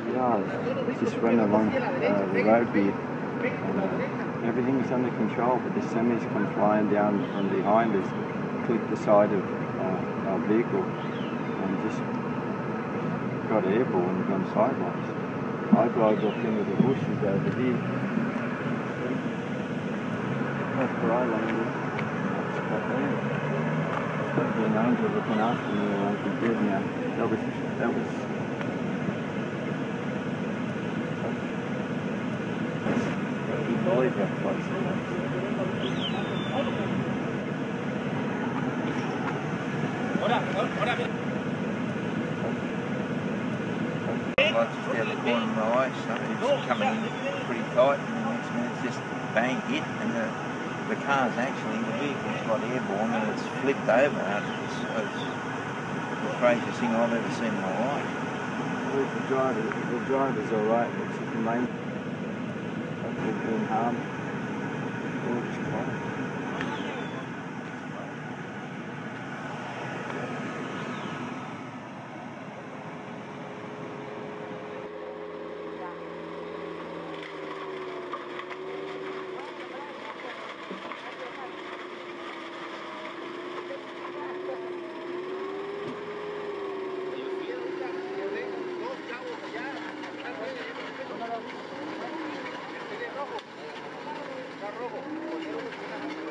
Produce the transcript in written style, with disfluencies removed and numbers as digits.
Yeah, I just ran along the road here. Everything's under control, but the semis come flying down from behind us, clipped the side of our vehicle, and just got airborne and gone sideways. I drove off into the bushes over here. That's where I landed. Spot there. I've been an angel looking after me, or I'd be dead now. That was. I believe that place. Like just out the corner of my eye, so it's coming in pretty tight, and the next minute it's just bang hit, and the car's actually, the vehicle's got airborne and it's flipped over. It's the craziest thing I've ever seen in my life. The driver's alright, but she's the main. They've been harmed. Gorgeous car. Rojo.